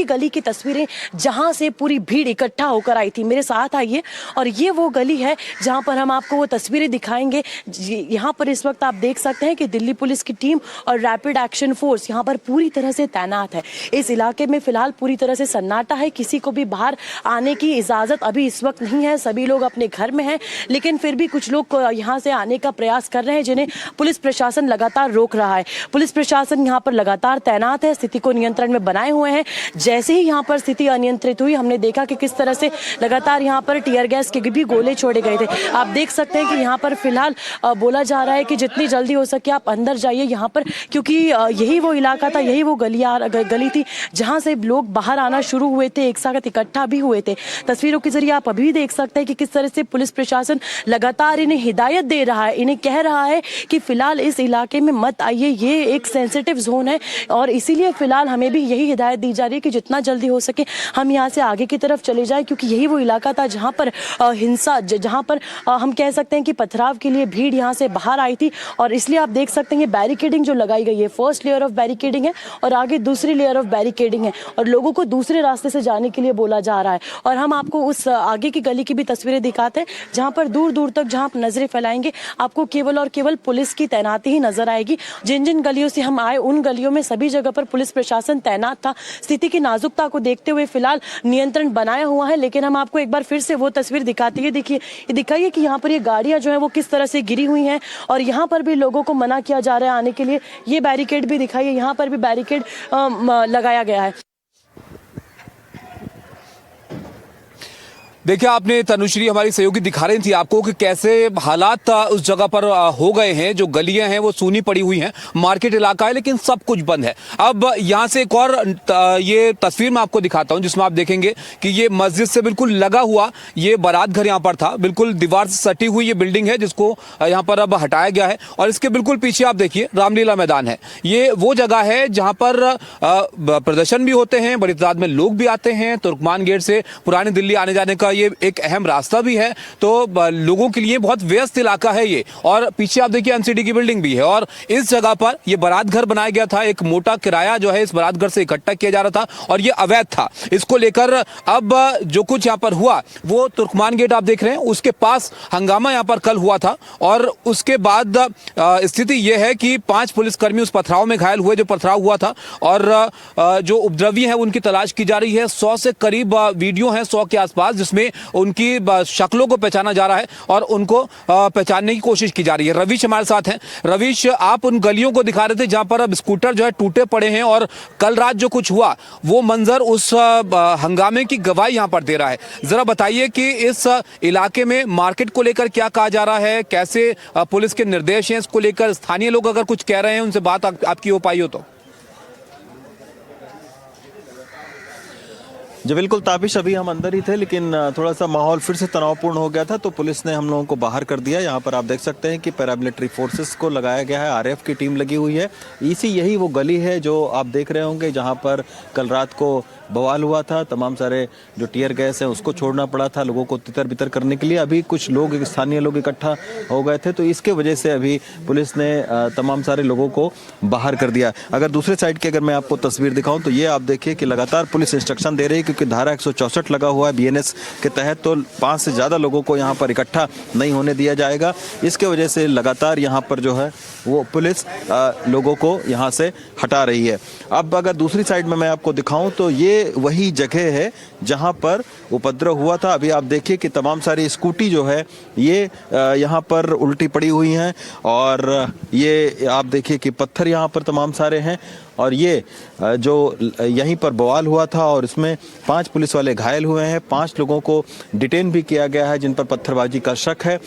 गली की तस्वीरें जहां से पूरी भीड़ इकट्ठा होकर आई थी। मेरे साथ आइए और ये वो गली है जहां पर हम आपको वो तस्वीरें दिखाएंगे। यहाँ पर इस वक्त आप देख सकते हैं कि दिल्ली पुलिस की टीम और रैपिड एक्शन फोर्स यहाँ पर पूरी तरह से तैनात है। इस इलाके में फिलहाल पूरी तरह से सन्नाटा है, किसी को भी बाहर आने की इजाजत अभी इस वक्त नहीं है। सभी लोग अपने घर में हैं, लेकिन फिर भी कुछ लोग यहाँ से आने का प्रयास कर रहे हैं जिन्हें पुलिस प्रशासन लगातार रोक रहा है। पुलिस प्रशासन यहाँ पर लगातार तैनात है, स्थिति को नियंत्रण में बनाए हुए हैं। जैसे ही यहाँ पर स्थिति अनियंत्रित हुई, हमने देखा कि किस तरह से लगातार यहाँ पर टीयर गैस के भी गोले छोड़े गए थे। आप देख सकते हैं कि यहाँ पर फिलहाल बोला जा रहा है कि जितनी जल्दी हो सके आप अंदर जाइए यहाँ पर, क्योंकि यही वो इलाका था, यही वो गली थी जहाँ से लोग बाहर आना शुरू हुए थे, एक साथ इकट्ठा भी हुए थे। तस्वीरों के जरिए आप अभी भी देख सकते हैं कि किस तरह से पुलिस प्रशासन लगातार इन्हें हिदायत दे रहा है, इन्हें कह रहा है कि फिलहाल इस इलाके में मत आइए, ये एक सेंसिटिव जोन है। और इसीलिए फिलहाल हमें भी यही हिदायत दी जा रही है कि जितना जल्दी हो सके हम यहाँ से आगे की तरफ चले जाएं, क्योंकि यही वो इलाका था जहाँ पर हिंसा, जहाँ पर हम कह सकते हैं कि पथराव के लिए भीड़ यहाँ से बाहर आई थी। और इसलिए आप देख सकते हैं ये बैरिकेडिंग जो लगाई गई है, फर्स्ट लेयर ऑफ बैरिकेडिंग है और आगे दूसरी लेयर ऑफ बैरिकेडिंग है और लोगों को दूसरे रास्ते से जाने के लिए बोला जा रहा है। और हम आपको उस आगे की गली की भी तस्वीरें दिखाते हैं जहाँ पर दूर दूर तक जहाँ आप नजरें फैलाएंगे आपको केवल और केवल पुलिस की तैनाती ही नजर आएगी। जिन जिन गलियों से हम आए उन गलियों में सभी जगह पर पुलिस प्रशासन तैनात था। स्थिति की नाजुकता को देखते हुए फिलहाल नियंत्रण बनाया हुआ है। लेकिन हम आपको एक बार फिर से वो तस्वीर दिखाते हैं। देखिए, ये दिखाइए कि यहाँ पर ये गाड़ियां जो है वो किस तरह से गिरी हुई हैं और यहाँ पर भी लोगों को मना किया जा रहा है आने के लिए। ये बैरिकेड भी दिखाइए, यहाँ पर भी बैरिकेड लगाया गया है। देखिए, आपने तनुश्री हमारी सहयोगी दिखा रही थी आपको कि कैसे हालात उस जगह पर हो गए हैं। जो गलियां हैं वो सूनी पड़ी हुई हैं, मार्केट इलाका है लेकिन सब कुछ बंद है। अब यहां से एक और ये तस्वीर मैं आपको दिखाता हूं जिसमें आप देखेंगे कि ये मस्जिद से बिल्कुल लगा हुआ ये बारात घर यहां पर था। बिल्कुल दीवार से सटी हुई ये बिल्डिंग है जिसको यहां पर अब हटाया गया है और इसके बिल्कुल पीछे आप देखिए रामलीला मैदान है। ये वो जगह है जहां पर प्रदर्शन भी होते हैं, बड़ी तादाद में लोग भी आते हैं। तुर्कमान गेट से पुरानी दिल्ली आने जाने का ये एक अहम रास्ता भी है, तो लोगों के लिए बहुत व्यस्त इलाका है ये। और पीछे आप देखिए एमसीडी की बिल्डिंग भी है और इस जगह पर ये बारात घर बनाया गया था। एक मोटा किराया जो है इस बारात घर से इकट्ठा किया जा रहा था और ये अवैध था। इसको लेकर अब जो कुछ यहाँ पर हुआ वो तुर्कमान गेट आप देख रहे हैं, उसके पास हंगामा यहाँ पर कल हुआ था और उसके बाद स्थिति यह है कि 5 पुलिसकर्मी उस पथराव में घायल हुए जो पथराव हुआ था और जो उपद्रवी हैं उनकी तलाश की जा रही है। 100 से करीब वीडियो हैं, 100 के आसपास, जिसमें उनकी शक्लों को पहचाना जा रहा है और उनको पहचानने की कोशिश की जा रही है। रविश हमारे साथ हैं। रविश, आप उन गलियों को दिखा रहे थे जहां पर अब स्कूटर जो है टूटे पड़े हैं और कल रात जो कुछ हुआ वो मंजर उस हंगामे की गवाही यहां पर दे रहा है। जरा बताइए कि इस इलाके में मार्केट को लेकर क्या कहा जा रहा है, कैसे पुलिस के निर्देश हैं इसको लेकर, स्थानीय लोग अगर कुछ कह रहे हैं उनसे बात आपकी हो पाई हो तो? जी बिल्कुल ताबिश, अभी हम अंदर ही थे लेकिन थोड़ा सा माहौल फिर से तनावपूर्ण हो गया था तो पुलिस ने हम लोगों को बाहर कर दिया। यहाँ पर आप देख सकते हैं कि पैरामिलिट्री फोर्सेस को लगाया गया है, आरएएफ की टीम लगी हुई है। यही वो गली है जो आप देख रहे होंगे जहाँ पर कल रात को बवाल हुआ था। तमाम सारे जो टीयर गैस है उसको छोड़ना पड़ा था लोगों को तितर बितर करने के लिए। अभी कुछ लोग, स्थानीय लोग इकट्ठा हो गए थे तो इसके वजह से अभी पुलिस ने तमाम सारे लोगों को बाहर कर दिया। अगर दूसरे साइड की अगर मैं आपको तस्वीर दिखाऊं तो ये आप देखिए कि लगातार पुलिस इंस्ट्रक्शन दे रही है क्योंकि धारा 164 लगा हुआ है बीएनएस के तहत, तो 5 से ज़्यादा लोगों को यहाँ पर इकट्ठा नहीं होने दिया जाएगा। इसके वजह से लगातार यहाँ पर जो है वो पुलिस लोगों को यहाँ से हटा रही है। अब अगर दूसरी साइड में मैं आपको दिखाऊं तो ये वही जगह है जहाँ पर उपद्रव हुआ था। अभी आप देखिए कि तमाम सारी स्कूटी जो है ये यहाँ पर उल्टी पड़ी हुई हैं, और ये आप देखिए कि पत्थर यहाँ पर तमाम सारे हैं, और ये जो यहीं पर बवाल हुआ था और इसमें 5 पुलिस वाले घायल हुए हैं, 5 लोगों को डिटेन भी किया गया है जिन पर पत्थरबाजी का शक है।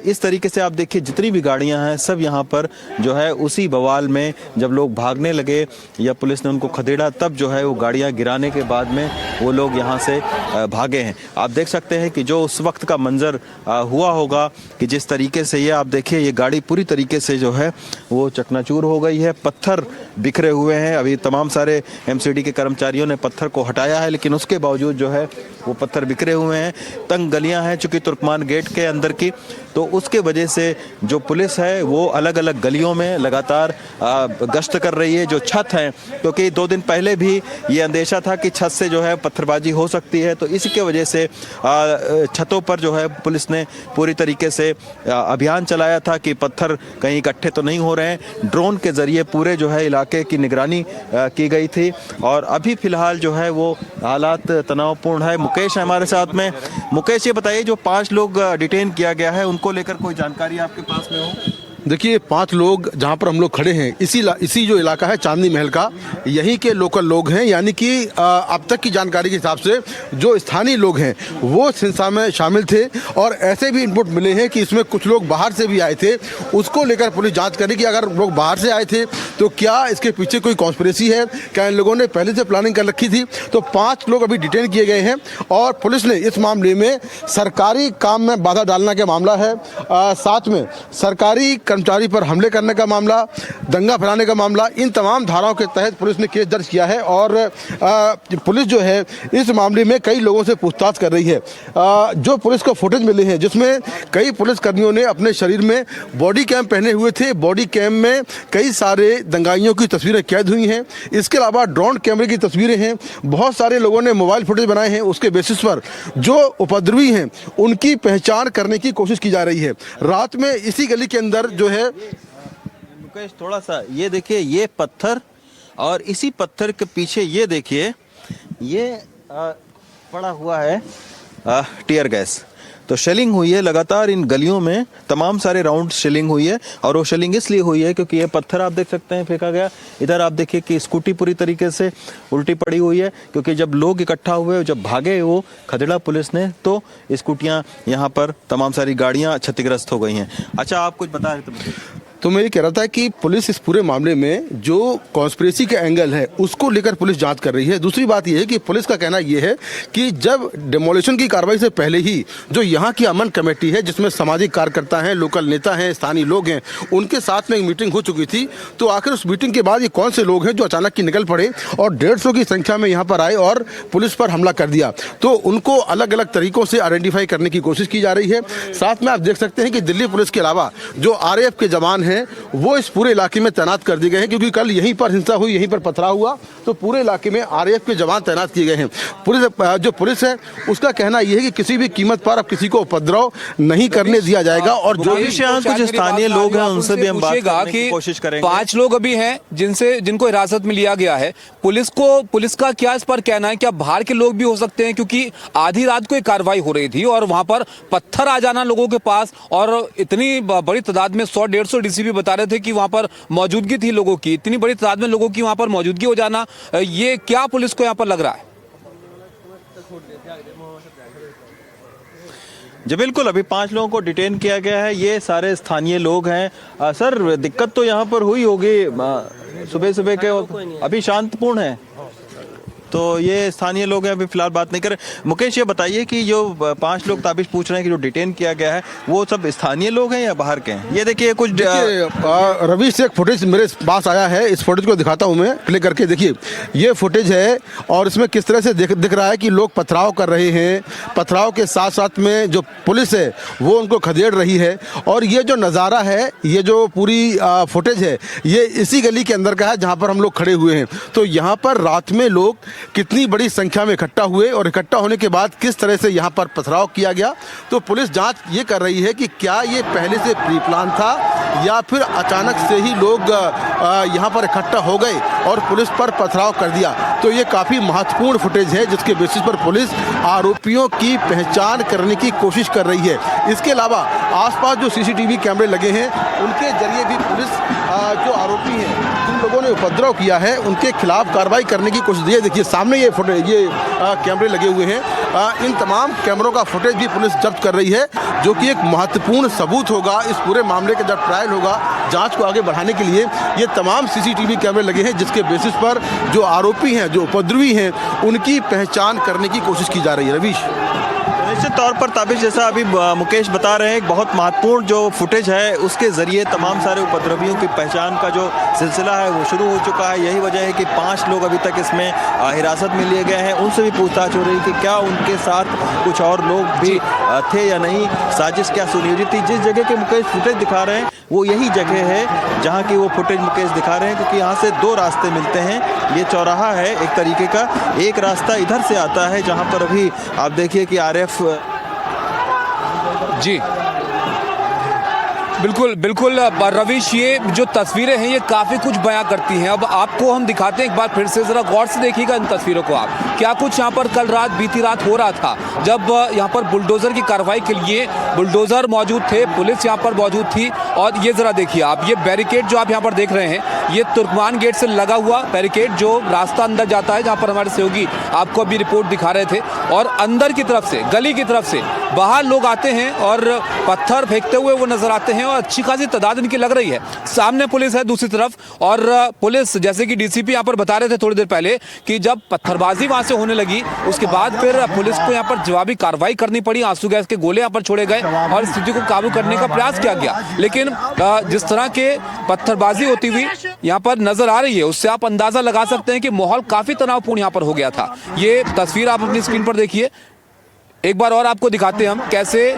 इस तरीके से आप देखिए जितनी भी गाड़ियां हैं सब यहाँ पर जो है उसी बवाल में जब लोग भागने लगे या पुलिस ने उनको खदेड़ा तब जो है वो गाड़ियां गिराने के बाद में वो लोग यहाँ से भागे हैं। आप देख सकते हैं कि जो उस वक्त का मंजर हुआ होगा कि जिस तरीके से ये आप देखिए ये गाड़ी पूरी तरीके से जो है वो चकनाचूर हो गई है, पत्थर बिखरे हुए हैं। अभी तमाम सारे एमसीडी के कर्मचारियों ने पत्थर को हटाया है, लेकिन उसके बावजूद जो है वो पत्थर बिखरे हुए हैं। तंग गलियां हैं चूंकि तुर्कमान गेट के अंदर की, तो उसके वजह से जो पुलिस है वो अलग अलग गलियों में लगातार गश्त कर रही है। जो छत है, क्योंकि 2 दिन पहले भी ये अंदेशा था कि छत से जो है पत्थरबाजी हो सकती है, तो इसी के वजह से छतों पर जो है पुलिस ने पूरी तरीके से अभियान चलाया था कि पत्थर कहीं इकट्ठे तो नहीं हो रहे हैं। ड्रोन के जरिए पूरे जो है इलाके की निगरानी की गई थी, और अभी फिलहाल जो है वो हालात तनावपूर्ण है। मुकेश है हमारे साथ में। मुकेश, ये बताइए जो 5 लोग डिटेन किया गया है उनको लेकर कोई जानकारी आपके पास में हो? देखिए 5 लोग जहाँ पर हम लोग खड़े हैं इसी जो इलाका है चांदनी महल का, यहीं के लोकल लोग हैं। यानी कि अब तक की जानकारी के हिसाब से जो स्थानीय लोग हैं वो हिंसा में शामिल थे, और ऐसे भी इनपुट मिले हैं कि इसमें कुछ लोग बाहर से भी आए थे। उसको लेकर पुलिस जांच करेगी। अगर लोग बाहर से आए थे तो क्या इसके पीछे कोई कॉन्स्पिरेसी है, क्या इन लोगों ने पहले से प्लानिंग कर रखी थी? तो 5 लोग अभी डिटेन किए गए हैं, और पुलिस ने इस मामले में सरकारी काम में बाधा डालने का मामला है, साथ में सरकारी कर्मचारी पर हमले करने का मामला, दंगा फैलाने का मामला, इन तमाम धाराओं के तहत पुलिस ने केस दर्ज किया है। और पुलिस जो है इस मामले में कई लोगों से पूछताछ कर रही है। जो पुलिस को फुटेज मिले हैं जिसमें कई पुलिसकर्मियों ने अपने शरीर में बॉडी कैम पहने हुए थे, बॉडी कैम में कई सारे दंगाइयों की तस्वीरें कैद हुई हैं। इसके अलावा ड्रोन कैमरे की तस्वीरें हैं। बहुत सारे लोगों ने मोबाइल फुटेज बनाए हैं। उसके बेसिस पर जो उपद्रवी हैं उनकी पहचान करने की कोशिश की जा रही है। रात में इसी गली के अंदर जो है मुकेश, थोड़ा सा ये देखिए, ये पत्थर और इसी पत्थर के पीछे ये देखिए ये पड़ा हुआ है टीयर गैस। तो शेलिंग हुई है लगातार इन गलियों में, तमाम सारे राउंड शेलिंग हुई है, और वो शेलिंग इसलिए हुई है क्योंकि ये पत्थर आप देख सकते हैं फेंका गया। इधर आप देखिए कि स्कूटी पूरी तरीके से उल्टी पड़ी हुई है, क्योंकि जब लोग इकट्ठा हुए, जब भागे वो खदेड़ा पुलिस ने, तो स्कूटियां यहाँ पर तमाम सारी गाड़ियां क्षतिग्रस्त हो गई हैं। अच्छा, आप कुछ बता रहे थे? तो मैं ये कह रहा था कि पुलिस इस पूरे मामले में जो कॉन्स्पिरेसी का एंगल है उसको लेकर पुलिस जांच कर रही है। दूसरी बात यह है कि पुलिस का कहना यह है कि जब डिमोलिशन की कार्रवाई से पहले ही जो यहाँ की अमन कमेटी है, जिसमें सामाजिक कार्यकर्ता हैं, लोकल नेता हैं, स्थानीय लोग हैं, उनके साथ में एक मीटिंग हो चुकी थी। तो आखिर उस मीटिंग के बाद ये कौन से लोग हैं जो अचानक की निकल पड़े और 150 की संख्या में यहाँ पर आए और पुलिस पर हमला कर दिया, तो उनको अलग अलग तरीकों से आइडेंटिफाई करने की कोशिश की जा रही है। साथ में आप देख सकते हैं कि दिल्ली पुलिस के अलावा जो RAF के जवान हैं वो इस पूरे इलाके में तैनात कर दिए गए हैं, क्योंकि कल यहीं पर हिंसा हुई, यहीं पर पथराव हुआ, तो पूरे इलाके में RAF के जवान तैनात किए गए हैं। पुलिस है उसका कहना यह है कि किसी भी कीमत पर अब किसी को उपद्रव नहीं करने दिया जाएगा। और जो कुछ स्थानीय लोग हैं उनसे भी हम बात करने की कोशिश करेंगे। 5 लोग अभी हैं जिनको हिरासत में लिया गया है। पुलिस का क्या इस पर कहना है? क्या बाहर के लोग भी हो सकते हैं? क्योंकि आधी रात को एक कार्रवाई हो रही थी और वहां पर पत्थर आ जाना लोगों के पास, और इतनी बड़ी तादाद में 100-150 DCP बता रहे थे कि वहां पर मौजूदगी थी लोगों की, इतनी बड़ी तादाद में लोगों की वहां पर मौजूदगी हो जाना, ये क्या पुलिस को यहां पर लग रहा है? जी बिल्कुल, अभी 5 लोगों को डिटेन किया गया है। ये सारे स्थानीय लोग हैं। सर, दिक्कत तो यहाँ पर हुई होगी सुबह के, अभी शांतपूर्ण है, तो ये स्थानीय लोग हैं, अभी फिलहाल बात नहीं कर रहे। मुकेश, ये बताइए कि जो 5 लोग ताबिश पूछ रहे हैं कि जो डिटेन किया गया है वो सब स्थानीय लोग हैं या बाहर के हैं? ये देखिए कुछ रवि से एक फुटेज मेरे पास आया है, इस फुटेज को दिखाता हूं मैं, क्लिक करके देखिए। ये फुटेज है और इसमें किस तरह से दिख रहा है कि लोग पथराव कर रहे हैं। पथराव के साथ साथ में जो पुलिस है वो उनको खदेड़ रही है। और ये जो नज़ारा है, ये जो पूरी फुटेज है, ये इसी गली के अंदर का है जहाँ पर हम लोग खड़े हुए हैं। तो यहाँ पर रात में लोग कितनी बड़ी संख्या में इकट्ठा हुए और इकट्ठा होने के बाद किस तरह से यहाँ पर पथराव किया गया। तो पुलिस जांच ये कर रही है कि क्या ये पहले से प्री प्लान था या फिर अचानक से ही लोग यहाँ पर इकट्ठा हो गए और पुलिस पर पथराव कर दिया। तो ये काफ़ी महत्वपूर्ण फुटेज है जिसके बेसिस पर पुलिस आरोपियों की पहचान करने की कोशिश कर रही है। इसके अलावा आसपास जो सीसीटीवी कैमरे लगे हैं उनके जरिए भी पुलिस जो आरोपी हैं जिन लोगों ने उपद्रव किया है उनके खिलाफ कार्रवाई करने की कोशिश। ये देखिए सामने ये फुटेज ये कैमरे लगे हुए हैं। इन तमाम कैमरों का फुटेज भी पुलिस जब्त कर रही है जो कि एक महत्वपूर्ण सबूत होगा इस पूरे मामले का जब ट्रायल होगा जांच को आगे बढ़ाने के लिए। ये तमाम सीसीटीवी कैमरे लगे हैं जिसके बेसिस पर जो आरोपी हैं जो उपद्रवी हैं उनकी पहचान करने की कोशिश की जा रही है। रवीश, निश्चित तौर पर ताबिश जैसा अभी मुकेश बता रहे हैं, बहुत महत्वपूर्ण जो फुटेज है उसके जरिए तमाम सारे उपद्रवियों की पहचान का जो सिलसिला है वो शुरू हो चुका है। यही वजह है कि 5 लोग अभी तक इसमें हिरासत में लिए गए हैं। उनसे भी पूछताछ हो रही है कि क्या उनके साथ कुछ और लोग भी थे या नहीं, साजिश क्या सुनियोजित थी। जिस जगह के मुकेश फुटेज दिखा रहे हैं वो यही जगह है जहाँ की वो फुटेज मुकेश दिखा रहे हैं, क्योंकि यहाँ से 2 रास्ते मिलते हैं। ये चौराहा है एक तरीके का, एक रास्ता इधर से आता है जहाँ पर अभी आप देखिए कि आरएफ जी बिल्कुल बिल्कुल रवीश, ये जो तस्वीरें हैं ये काफ़ी कुछ बयां करती हैं। अब आपको हम दिखाते हैं एक बार फिर से, ज़रा गौर से देखिएगा इन तस्वीरों को आप। क्या कुछ यहाँ पर कल रात बीती रात हो रहा था जब यहाँ पर बुलडोज़र की कार्रवाई के लिए बुलडोज़र मौजूद थे, पुलिस यहाँ पर मौजूद थी। और ये ज़रा देखिए आप, ये बैरिकेड जो आप यहाँ पर देख रहे हैं ये तुर्कमान गेट से लगा हुआ बैरिकेड जो रास्ता अंदर जाता है, जहाँ पर हमारे सहयोगी आपको अभी रिपोर्ट दिखा रहे थे। और अंदर की तरफ से, गली की तरफ से बाहर लोग आते हैं और पत्थर फेंकते हुए वो नजर आते हैं और अच्छी खासी तादाद इनकी लग रही है। सामने पुलिस है दूसरी तरफ, और पुलिस जैसे कि डीसीपी यहाँ पर बता रहे थे थोड़ी देर पहले कि जब पत्थरबाजी वहां से होने लगी उसके बाद फिर पुलिस को यहाँ पर जवाबी कार्रवाई करनी पड़ी। आंसू गैस के गोले यहाँ पर छोड़े गए और स्थिति को काबू करने का प्रयास किया गया। लेकिन जिस तरह के पत्थरबाजी होती हुई यहाँ पर नजर आ रही है उससे आप अंदाजा लगा सकते हैं कि माहौल काफी तनावपूर्ण यहाँ पर हो गया था। ये तस्वीर आप अपनी स्क्रीन पर देखिए, एक बार और आपको दिखाते हैं हम कैसे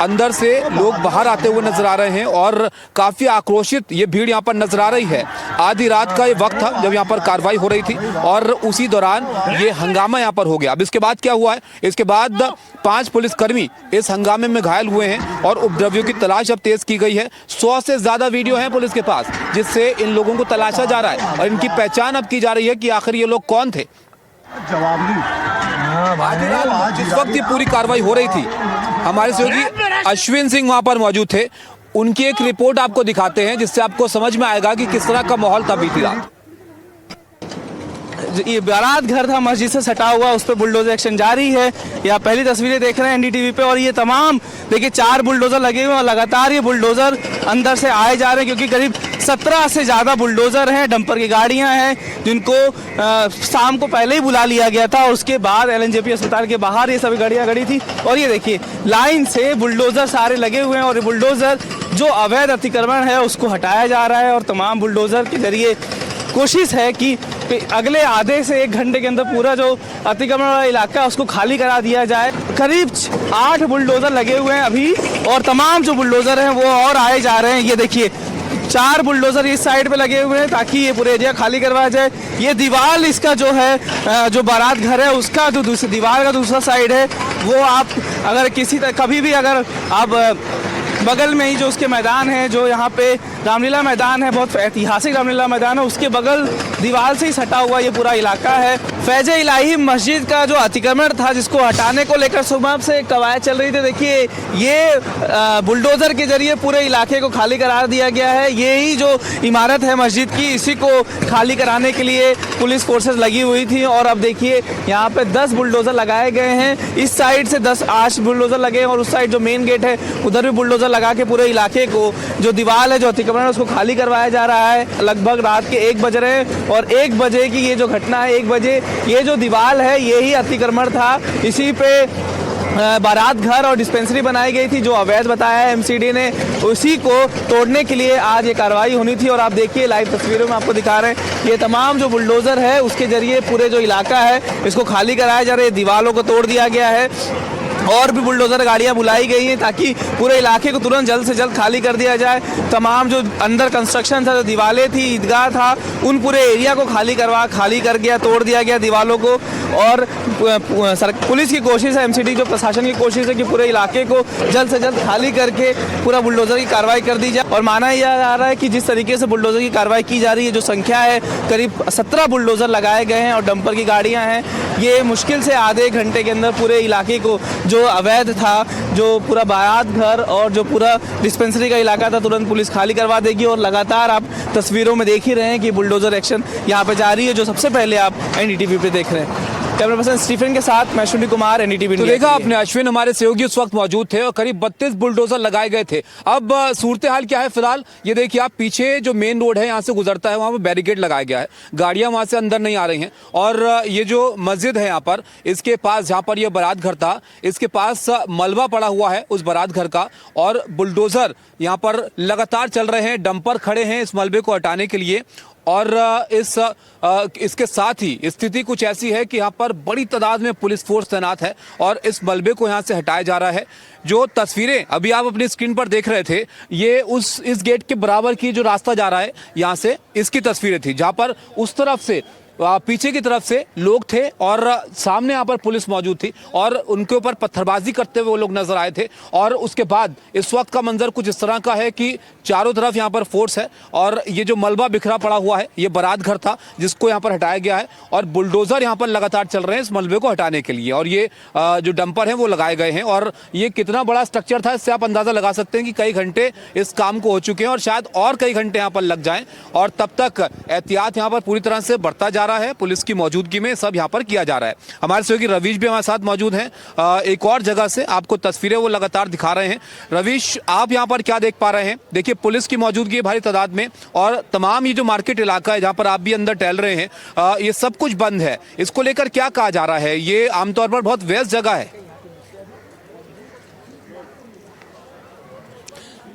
अंदर से लोग बाहर आते हुए नजर आ रहे हैं और काफी आक्रोशित ये भीड़ यहाँ पर नजर आ रही है। आधी रात का ये वक्त था जब यहाँ पर कार्रवाई हो रही थी और उसी दौरान ये हंगामा यहाँ पर हो गया। अब इसके बाद क्या हुआ है, इसके बाद 5 पुलिसकर्मी इस हंगामे में घायल हुए हैं और उपद्रवियों की तलाश अब तेज की गई है। 100 से ज्यादा वीडियो हैं पुलिस के पास जिससे इन लोगों को तलाशा जा रहा है और इनकी पहचान अब की जा रही है कि आखिर ये लोग कौन थे। जिस वक्त ये पूरी कार्रवाई हो रही थी हमारे सहयोगी अश्विन सिंह वहां पर मौजूद थे, उनकी एक रिपोर्ट आपको दिखाते हैं जिससे आपको समझ में आएगा कि किस तरह का माहौल था बीती रात। ये बारात घर था मस्जिद से सटा हुआ, उस पर बुलडोजर एक्शन जारी है। या पहली तस्वीरें देख रहे हैं एनडीटीवी पे, और ये तमाम देखिए 4 बुलडोजर लगे हुए हैं और लगातार ये बुलडोजर अंदर से आए जा रहे हैं क्योंकि करीब 17 से ज़्यादा बुलडोजर हैं, डंपर की गाड़ियां हैं जिनको शाम को पहले ही बुला लिया गया था। और उसके बाद एलएनजेपी अस्पताल के बाहर ये सभी गाड़ियां खड़ी थी और ये देखिए लाइन से बुलडोजर सारे लगे हुए हैं और ये बुलडोजर जो अवैध अतिक्रमण है उसको हटाया जा रहा है और तमाम बुलडोजर के जरिए कोशिश है कि अगले आधे से 1 घंटे के अंदर पूरा जो अतिक्रमण वाला इलाका है उसको खाली करा दिया जाए। करीब 8 बुलडोजर लगे हुए हैं अभी और तमाम जो बुलडोजर हैं वो और आए जा रहे हैं। ये देखिए 4 बुलडोजर इस साइड पे लगे हुए हैं ताकि ये पूरे एरिया खाली करवाया जाए। ये दीवार इसका जो है जो बारात घर है उसका जो दूसरी दीवार का दूसरा साइड है वो आप अगर कभी भी अगर आप बगल में ही जो उसके मैदान है, जो यहाँ पे रामलीला मैदान है, बहुत ऐतिहासिक रामलीला मैदान है, उसके बगल दीवार से ही सटा हुआ ये पूरा इलाका है। फैज इलाही मस्जिद का जो अतिक्रमण था जिसको हटाने को लेकर सुबह से कवायद चल रही थी। देखिए ये बुलडोजर के जरिए पूरे इलाके को खाली करा दिया गया है। यही जो इमारत है मस्जिद की इसी को खाली कराने के लिए पुलिस फोर्सेस लगी हुई थी और अब देखिए यहाँ पे 10 बुलडोजर लगाए गए हैं। इस साइड से 10 बुलडोजर लगे हैं और उस साइड जो मेन गेट है उधर भी बुलडोजर लगा के पूरे इलाके को जो दीवार है जो अतिक्रमण है उसको खाली करवाया जा रहा है। लगभग रात के 1 बज रहे हैं और 1 बजे की ये जो घटना है, 1 बजे ये जो दीवार है यही अतिक्रमण था। इसी पे बारात घर और डिस्पेंसरी बनाई गई थी जो अवैध बताया है एमसीडी ने, उसी को तोड़ने के लिए आज ये कार्रवाई होनी थी। और आप देखिए लाइव तस्वीरों में आपको दिखा रहे हैं ये तमाम जो बुलडोजर है उसके जरिए पूरे जो इलाका है इसको खाली कराया जा रहा है, दीवारों को तोड़ दिया गया है। और भी बुलडोजर गाड़ियां बुलाई गई हैं ताकि पूरे इलाके को तुरंत जल्द से जल्द खाली कर दिया जाए। तमाम जो अंदर कंस्ट्रक्शन था, जो दीवारें थी, ईदगाह था, उन पूरे एरिया को खाली कर गया, तोड़ दिया गया दीवारों को। और पुलिस की कोशिश है, एमसीडी जो प्रशासन की कोशिश है कि पूरे इलाके को जल्द से जल्द खाली करके पूरा बुलडोजर की कार्रवाई कर दी जाए। और माना यह जा रहा है कि जिस तरीके से बुलडोजर की कार्रवाई की जा रही है, जो संख्या है करीब 17 बुलडोजर लगाए गए हैं और डंपर की गाड़ियां हैं, ये मुश्किल से आधे घंटे के अंदर पूरे इलाके को, जो अवैध था, जो पूरा बारात घर और जो पूरा डिस्पेंसरी का इलाका था, तुरंत पुलिस खाली करवा देगी। और लगातार आप तस्वीरों में देख ही रहे हैं कि बुलडोजर एक्शन यहाँ पे जारी है, जो सबसे पहले आप एनडीटीवी पे देख रहे हैं। कैमरा पर्सन स्टीफन के साथ मैं अश्विनी कुमार, एनडीटीवी। तो देखा आपने, अश्विन हमारे सहयोगी उस वक्त मौजूद थे और करीब 32 बुलडोजर लगाए गए थे। अब सूरत हाल क्या है फिलहाल, ये देखिए आप, पीछे जो मेन रोड है यहाँ से गुजरता है, वहाँ पर बैरिकेड लगाया गया है, गाड़ियां वहाँ से अंदर नहीं आ रही हैं। और ये जो मस्जिद है यहाँ पर, इसके पास जहाँ पर यह बारात घर था, इसके पास मलबा पड़ा हुआ है उस बारात घर का, और बुलडोजर यहाँ पर लगातार चल रहे हैं, डंपर खड़े हैं इस मलबे को हटाने के लिए। और इसके साथ ही स्थिति कुछ ऐसी है कि यहाँ पर बड़ी तादाद में पुलिस फोर्स तैनात है और इस मलबे को यहाँ से हटाया जा रहा है। जो तस्वीरें अभी आप अपनी स्क्रीन पर देख रहे थे, ये इस गेट के बराबर की जो रास्ता जा रहा है यहाँ से, इसकी तस्वीरें थी, जहाँ पर उस तरफ से पीछे की तरफ से लोग थे और सामने यहाँ पर पुलिस मौजूद थी और उनके ऊपर पत्थरबाजी करते हुए वो लोग नजर आए थे। और उसके बाद इस वक्त का मंजर कुछ इस तरह का है कि चारों तरफ यहाँ पर फोर्स है और ये जो मलबा बिखरा पड़ा हुआ है, ये बारात घर था जिसको यहाँ पर हटाया गया है और बुलडोजर यहाँ पर लगातार चल रहे हैं इस मलबे को हटाने के लिए। और ये जो डंपर हैं वो लगाए गए हैं और ये कितना बड़ा स्ट्रक्चर था, इससे आप अंदाजा लगा सकते हैं कि कई घंटे इस काम को हो चुके हैं और शायद और कई घंटे यहाँ पर लग जाएं। और तब तक एहतियात यहाँ पर पूरी तरह से बढ़ता जा रहा है, पुलिस की मौजूदगी में सब यहाँ पर किया जा रहा है। हमारे सहयोगी रवीश भी हमारे साथ मौजूद हैं, एक और जगह से आपको तस्वीरें वो लगातार दिखा रहे हैं। रवीश, आप यहाँ पर क्या देख पा रहे हैं? देखिए, पुलिस की मौजूदगी है भारी तादाद में और तमाम ये जो मार्केट इलाका है जहाँ पर आप भी अंदर टहल रहे हैं, ये सब कुछ बंद है। इसको लेकर क्या कहा जा रहा है? ये आमतौर पर बहुत व्यस्त जगह है।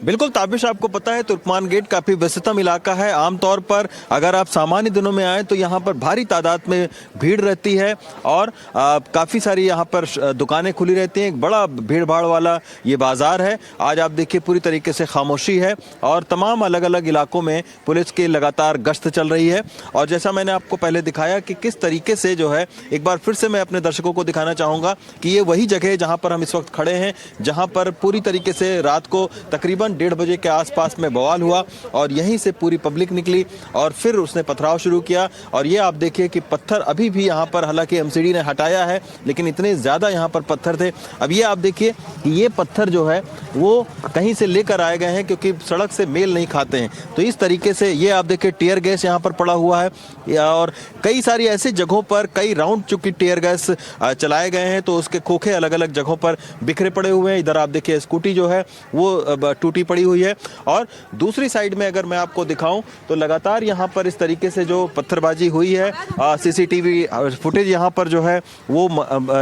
बिल्कुल ताबिश, आपको पता है तुर्कमान गेट काफ़ी व्यस्ततम इलाका है। आमतौर पर अगर आप सामान्य दिनों में आएँ तो यहाँ पर भारी तादाद में भीड़ रहती है और काफ़ी सारी यहाँ पर दुकानें खुली रहती हैं। एक बड़ा भीड़ भाड़ वाला ये बाज़ार है। आज आप देखिए पूरी तरीके से खामोशी है और तमाम अलग अलग इलाकों में पुलिस की लगातार गश्त चल रही है। और जैसा मैंने आपको पहले दिखाया कि किस तरीके से जो है, एक बार फिर से मैं अपने दर्शकों को दिखाना चाहूँगा कि ये वही जगह है जहाँ पर हम इस वक्त खड़े हैं, जहाँ पर पूरी तरीके से रात को तकरीबन 1:30 बजे के आसपास में बवाल हुआ और यहीं से पूरी पब्लिक निकली और फिर उसने पथराव शुरू किया। और ये आप देखिए कि पत्थर अभी भी यहाँ पर, हालांकि एमसीडी ने हटाया है, लेकिन इतने ज़्यादा यहाँ पर पत्थर थे। अब ये आप देखिए कि ये पत्थर जो है वो कहीं से लेकर आए गए हैं क्योंकि सड़क से मेल नहीं खाते हैं। तो इस तरीके से ये आप देखिए टीयर गैस यहाँ पर पड़ा हुआ है और कई सारी ऐसी जगहों पर कई राउंड चुकी टीयर गैस चलाए गए हैं, तो उसके खोखे अलग अलग जगहों पर बिखरे पड़े हुए हैं। इधर आप देखिए स्कूटी जो है वो टूटी पड़ी हुई है और दूसरी साइड में अगर मैं आपको दिखाऊं तो लगातार यहाँ पर इस तरीके से जो पत्थरबाजी हुई है, सीसीटीवी फुटेज यहाँ पर जो है वो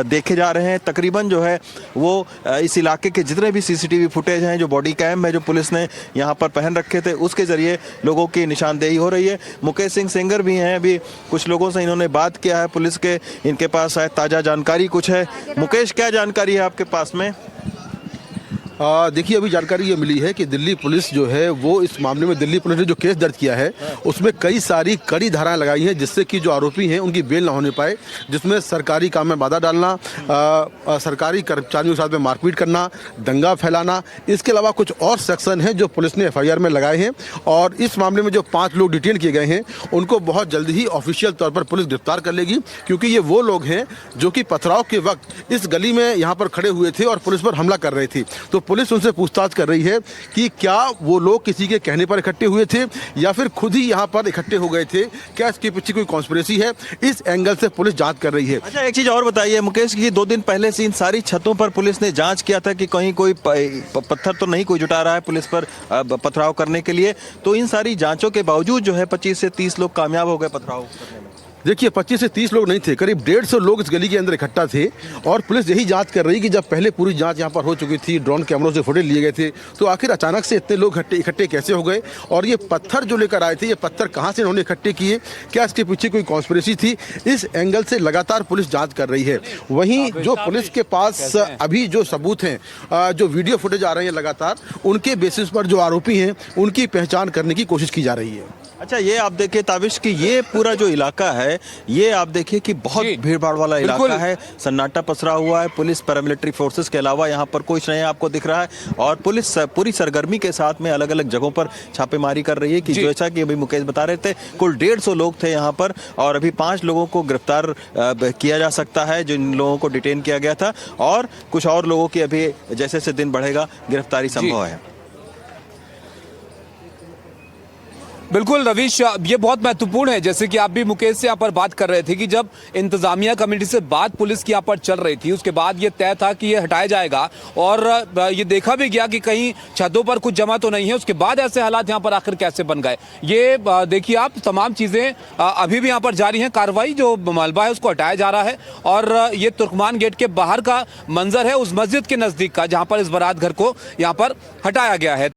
देखे जा रहे हैं। तकरीबन जो है वो इस इलाके के जितने भी सीसीटीवी फुटेज हैं, जो बॉडी कैम है जो पुलिस ने यहाँ पर पहन रखे थे, उसके जरिए लोगों की निशानदेही हो रही है। मुकेश सिंह सेंगर भी हैं, अभी कुछ लोगों से इन्होंने बात किया है पुलिस के, इनके पास शायद ताज़ा जानकारी कुछ है। मुकेश, क्या जानकारी है आपके पास में? देखिए, अभी जानकारी ये मिली है कि दिल्ली पुलिस जो है वो इस मामले में, दिल्ली पुलिस ने जो केस दर्ज किया है उसमें कई सारी कड़ी धाराएं लगाई हैं जिससे कि जो आरोपी हैं उनकी बेल ना होने पाए, जिसमें सरकारी काम में बाधा डालना, सरकारी कर्मचारियों के साथ में मारपीट करना, दंगा फैलाना, इसके अलावा कुछ और सेक्शन हैं जो पुलिस ने एफआईआर में लगाए हैं। और इस मामले में जो 5 लोग डिटेन किए गए हैं उनको बहुत जल्द ही ऑफिशियल तौर पर पुलिस गिरफ्तार कर लेगी, क्योंकि ये वो लोग हैं जो कि पथराव के वक्त इस गली में यहाँ पर खड़े हुए थे और पुलिस पर हमला कर रहे थे। तो पुलिस उनसे पूछताछ कर रही है कि क्या वो लोग किसी के कहने पर इकट्ठे हुए थे या फिर खुद ही यहाँ पर इकट्ठे हो गए थे, क्या इसके पीछे कोई कॉन्स्पिरेसी है, इस एंगल से पुलिस जांच कर रही है। अच्छा, एक चीज और बताइए मुकेश कि 2 दिन पहले से इन सारी छतों पर पुलिस ने जांच किया था कि कहीं कोई पत्थर तो नहीं कोई जुटा रहा है पुलिस पर पथराव करने के लिए, तो इन सारी जांचों के बावजूद जो है 25 से 30 लोग कामयाब हो गए पथराव करने में। देखिए 25 से 30 लोग नहीं थे, करीब 150 लोग इस गली के अंदर इकट्ठा थे और पुलिस यही जांच कर रही कि जब पहले पूरी जांच यहाँ पर हो चुकी थी, ड्रोन कैमरों से फुटेज लिए गए थे, तो आखिर अचानक से इतने लोग इकट्ठे कैसे हो गए और ये पत्थर जो लेकर आए थे, ये पत्थर कहाँ से इन्होंने इकट्ठे किए, क्या इसके पीछे कोई कॉन्स्पिरेसी थी, इस एंगल से लगातार पुलिस जांच कर रही है। वहीं जो पुलिस के पास अभी जो सबूत हैं, जो वीडियो फुटेज आ रहे हैं लगातार, उनके बेसिस पर जो आरोपी हैं उनकी पहचान करने की कोशिश की जा रही है। अच्छा, ये आप देखिए ताबिश कि ये पूरा जो इलाका है, ये आप देखिए कि बहुत भीड़ भाड़ वाला इलाका है, सन्नाटा पसरा हुआ है। पुलिस पैरामिलिट्री फोर्सेस के अलावा यहाँ पर कुछ नहीं आपको दिख रहा है और पुलिस पूरी सरगर्मी के साथ में अलग अलग जगहों पर छापेमारी कर रही है कि जैसा कि अभी मुकेश बता रहे थे, कुल 150 लोग थे यहाँ पर और अभी 5 लोगों को गिरफ्तार किया जा सकता है, जिन लोगों को डिटेन किया गया था, और कुछ और लोगों की अभी जैसे जैसे दिन बढ़ेगा गिरफ्तारी संभव है। बिल्कुल रवीश, ये बहुत महत्वपूर्ण है। जैसे कि आप भी मुकेश से यहाँ पर बात कर रहे थे कि जब इंतजामिया कमेटी से बात पुलिस की यहाँ पर चल रही थी, उसके बाद ये तय था कि ये हटाया जाएगा और ये देखा भी गया कि कहीं छतों पर कुछ जमा तो नहीं है। उसके बाद ऐसे हालात यहाँ पर आखिर कैसे बन गए, ये देखिए आप, तमाम चीज़ें अभी भी यहाँ पर जारी हैं। कार्रवाई जो मलबा है उसको हटाया जा रहा है और ये तुर्कमान गेट के बाहर का मंजर है उस मस्जिद के नज़दीक का, जहाँ पर इस बारात घर को यहाँ पर हटाया गया है।